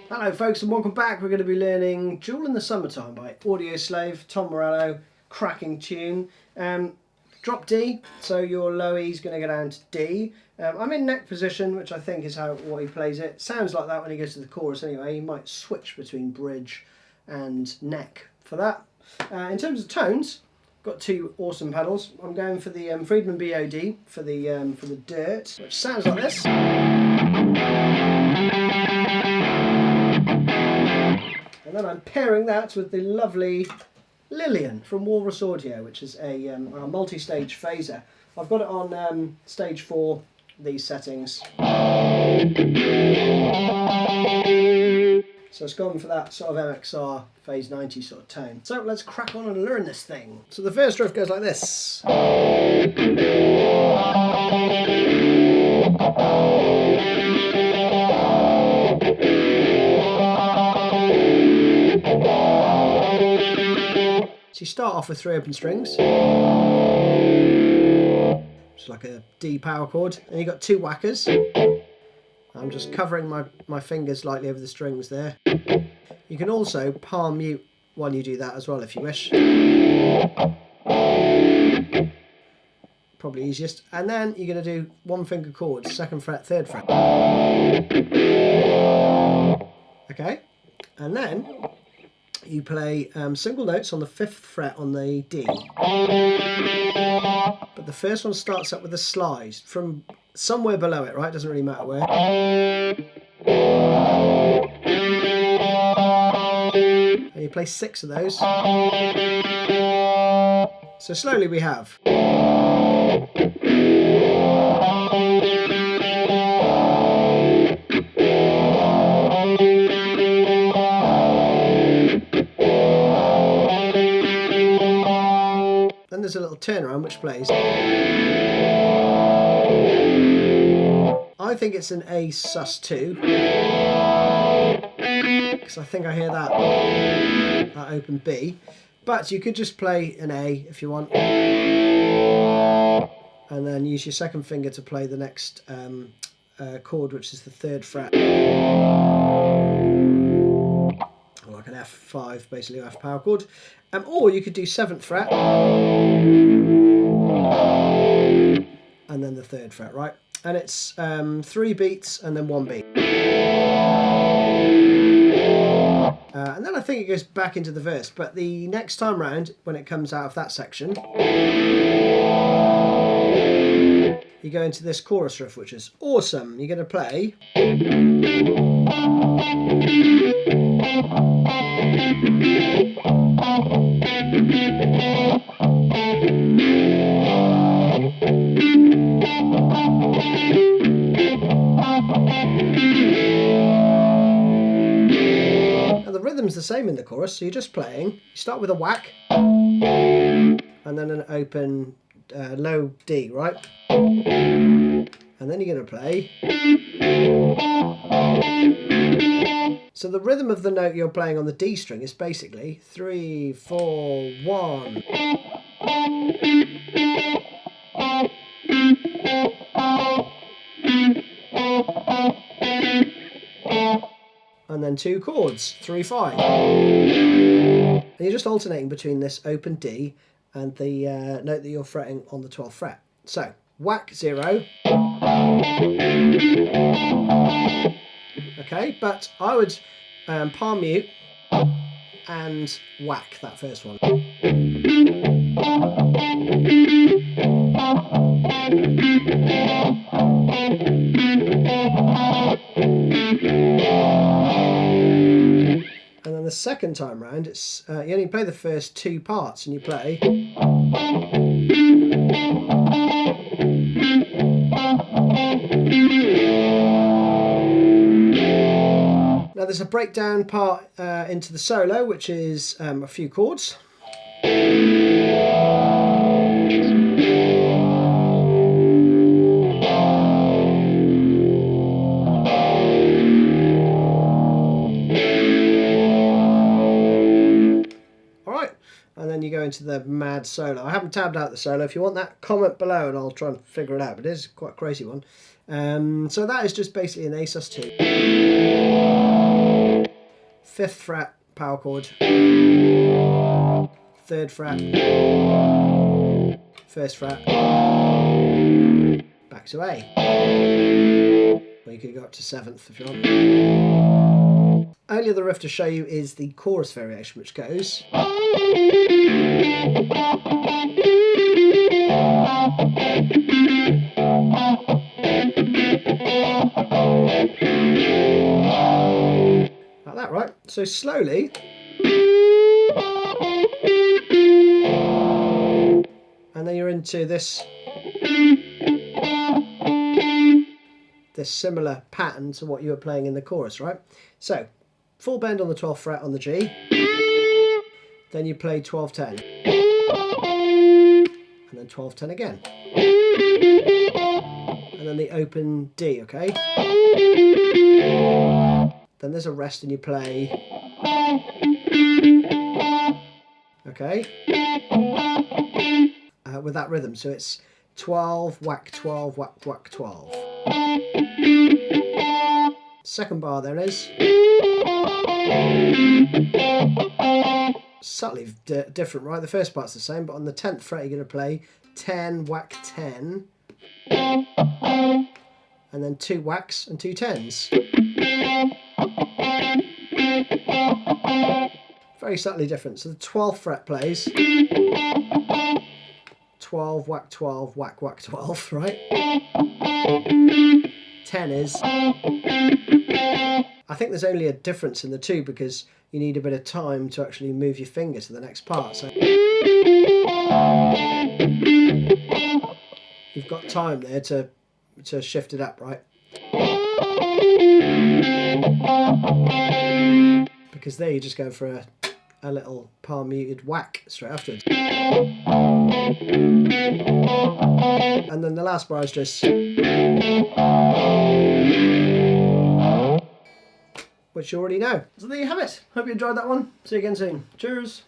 Hello folks and welcome back. We're going to be learning Jewel in the Summertime by Audioslave, Tom Morello, cracking tune. Drop D, so your low E is going to go down to D. I'm in neck position, which I think is what he plays it. Sounds like that when he goes to the chorus anyway. He might switch between bridge and neck for that. In terms of tones, got two awesome pedals. I'm going for the Friedman BE-OD for the dirt, which sounds like this. And then I'm pairing that with the lovely Lillian from Walrus Audio, which is a multi-stage phaser. I've got it on stage 4, these settings. So it's gone for that sort of MXR phase 90 sort of tone. So let's crack on and learn this thing. So the first riff goes like this. So you start off with 3 open strings. It's like a D power chord. And you've got 2 whackers. I'm just covering my fingers lightly over the strings there. You can also palm mute while you do that as well if you wish. Probably easiest. And then you're going to do 1 finger chords, 2nd fret, 3rd fret. Okay. And then you play single notes on the 5th fret on the D. But the first one starts up with a slide from somewhere below it, right? Doesn't really matter where. And you play 6 of those. So slowly we have. Then there's a little turnaround which plays. I think it's an A sus2 because I think I hear that open B, but you could just play an A if you want and then use your 2nd finger to play the next chord, which is the 3rd fret, like an F5, basically F power chord, or you could do 7th fret and then the 3rd fret, right? And it's 3 beats and then 1 beat. And then I think it goes back into the verse, but the next time round, when it comes out of that section, you go into this chorus riff, which is awesome. You're going to play. Now the rhythm's the same in the chorus, so you're just playing. You start with a whack, and then an open low D, right? And then you're going to play. So the rhythm of the note you're playing on the D string is basically 3, 4, 1. And then 2 chords, 3, 5. And you're just alternating between this open D and the note that you're fretting on the 12th fret. So, whack 0. Okay, but I would palm mute and whack that first one. second time round, it's you only play the first 2 parts, and you play. Now there's a breakdown part into the solo, which is a few chords. And then you go into the mad solo. I haven't tabbed out the solo. If you want that, comment below and I'll try and figure it out. But it is quite a crazy one. So that is just basically an A sus2. 5th fret power chord. 3rd fret. 1st fret. Back to A. Or you could go up to 7th if you want. Only other riff to show you is the chorus variation, which goes. Like that, right? So slowly. And then you're into this similar pattern to what you were playing in the chorus, right? So, full bend on the 12th fret on the G. Then you play 12-10. And then 12-10 again. And then the open D, okay? Then there's a rest and you play. Okay? With that rhythm. So it's 12, whack 12, whack, whack 12. Second bar there is. Subtly different, right? The first part's the same, but on the 10th fret you're going to play 10, whack 10. And then 2 whacks and 2 10s. Very subtly different. So the 12th fret plays 12, whack 12, whack, whack 12, right? 10 is. I think there's only a difference in the two because you need a bit of time to actually move your finger to the next part. So you've got time there to shift it up, right? Because there you're just going for a little palm muted whack straight afterwards. And then the last bar is just, which you already know. So there you have it. Hope you enjoyed that one. See you again soon. Cheers.